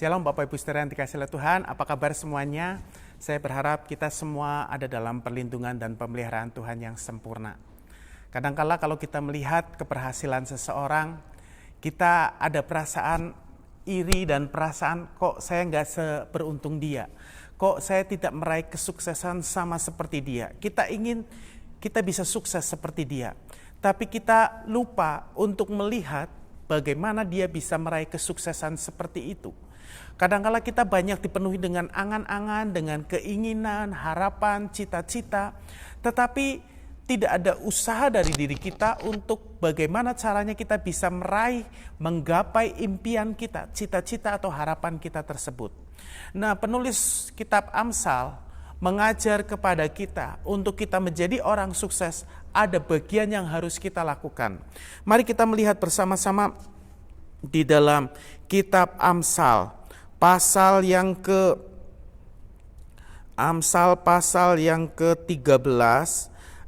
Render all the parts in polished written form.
Shalom Bapak Ibu Saudara yang dikasihi oleh Tuhan, apa kabar semuanya? Saya berharap kita semua ada dalam perlindungan dan pemeliharaan Tuhan yang sempurna. Kadangkala kalau kita melihat keberhasilan seseorang, kita ada perasaan iri dan perasaan kok saya nggak seberuntung dia. Kok saya tidak meraih kesuksesan sama seperti dia. Kita ingin kita bisa sukses seperti dia. Tapi kita lupa untuk melihat bagaimana dia bisa meraih kesuksesan seperti itu. Kadangkala kita banyak dipenuhi dengan angan-angan, dengan keinginan, harapan, cita-cita. Tetapi tidak ada usaha dari diri kita untuk bagaimana caranya kita bisa meraih, menggapai impian kita, cita-cita atau harapan kita tersebut. Nah, penulis kitab Amsal mengajar kepada kita untuk kita menjadi orang sukses, ada bagian yang harus kita lakukan. Mari kita melihat bersama-sama di dalam kitab Amsal. Pasal yang ke-13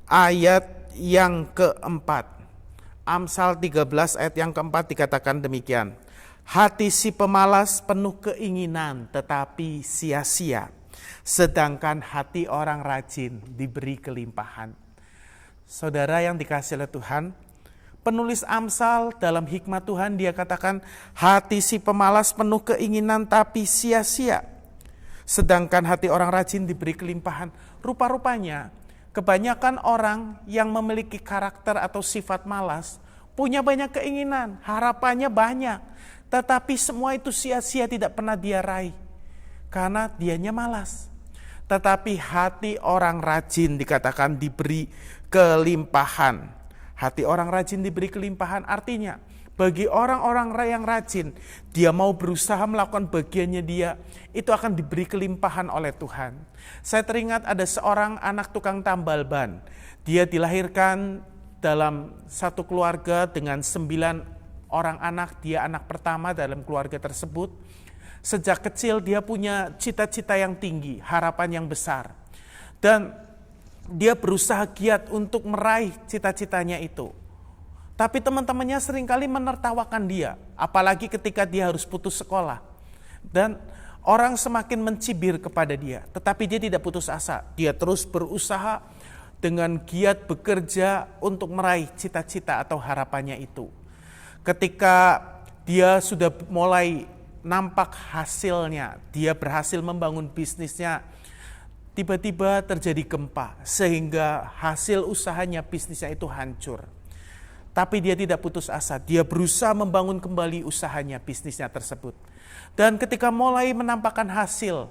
ayat yang keempat. Amsal 13 ayat yang keempat dikatakan demikian. Hati si pemalas penuh keinginan tetapi sia-sia. Sedangkan hati orang rajin diberi kelimpahan. Saudara yang dikasihi oleh Tuhan, penulis Amsal dalam hikmat Tuhan dia katakan hati si pemalas penuh keinginan tapi sia-sia. Sedangkan hati orang rajin diberi kelimpahan. Rupa-rupanya kebanyakan orang yang memiliki karakter atau sifat malas punya banyak keinginan, harapannya banyak. Tetapi semua itu sia-sia, tidak pernah dia raih. Karena dianya malas. Tetapi hati orang rajin dikatakan diberi kelimpahan. Hati orang rajin diberi kelimpahan artinya bagi orang-orang yang rajin, dia mau berusaha melakukan bagiannya dia, itu akan diberi kelimpahan oleh Tuhan. Saya teringat ada seorang anak tukang tambal ban. Dia dilahirkan dalam satu keluarga dengan 9 orang anak, dia anak pertama dalam keluarga tersebut. Sejak kecil dia punya cita-cita yang tinggi, harapan yang besar. Dan dia berusaha giat untuk meraih cita-citanya itu. Tapi teman-temannya seringkali menertawakan dia, apalagi ketika dia harus putus sekolah. Dan orang semakin mencibir kepada dia, tetapi dia tidak putus asa. Dia terus berusaha dengan giat bekerja untuk meraih cita-cita atau harapannya itu. Ketika dia sudah mulai nampak hasilnya, dia berhasil membangun bisnisnya, tiba-tiba terjadi gempa sehingga hasil usahanya, bisnisnya itu hancur. Tapi dia tidak putus asa, dia berusaha membangun kembali usahanya, bisnisnya tersebut. Dan ketika mulai menampakkan hasil,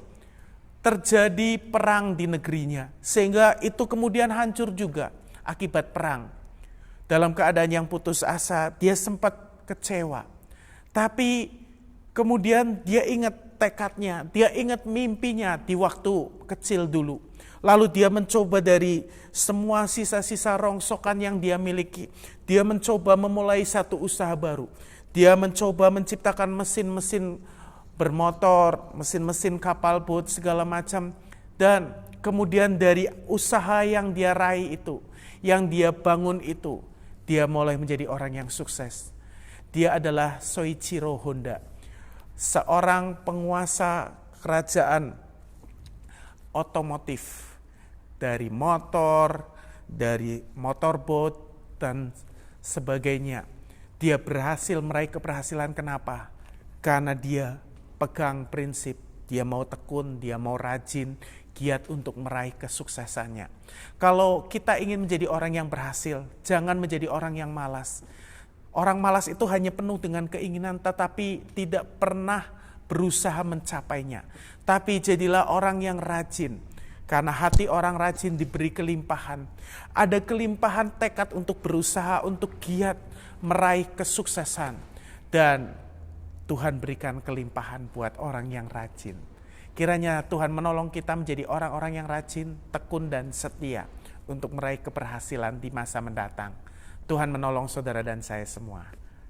terjadi perang di negerinya, sehingga itu kemudian hancur juga akibat perang. Dalam keadaan yang putus asa, dia sempat kecewa. Tapi kemudian dia ingat tekadnya, dia ingat mimpinya di waktu kecil dulu. Lalu dia mencoba dari semua sisa-sisa rongsokan yang dia miliki. Dia mencoba memulai satu usaha baru. Dia mencoba menciptakan mesin-mesin bermotor, mesin-mesin kapal bot segala macam. Dan kemudian dari usaha yang dia raih itu, yang dia bangun itu, dia mulai menjadi orang yang sukses. Dia adalah Soichiro Honda, seorang penguasa kerajaan otomotif, dari motor, dari motorboat dan sebagainya. Dia berhasil meraih keberhasilan. Kenapa? Karena dia pegang prinsip, dia mau tekun, dia mau rajin, giat untuk meraih kesuksesannya. Kalau kita ingin menjadi orang yang berhasil, jangan menjadi orang yang malas. Orang malas itu hanya penuh dengan keinginan tetapi tidak pernah berusaha mencapainya. Tapi jadilah orang yang rajin. Karena hati orang rajin diberi kelimpahan. Ada kelimpahan tekad untuk berusaha, untuk giat meraih kesuksesan. Dan Tuhan berikan kelimpahan buat orang yang rajin. Kiranya Tuhan menolong kita menjadi orang-orang yang rajin, tekun dan setia untuk meraih keberhasilan di masa mendatang. Tuhan menolong saudara dan saya semua.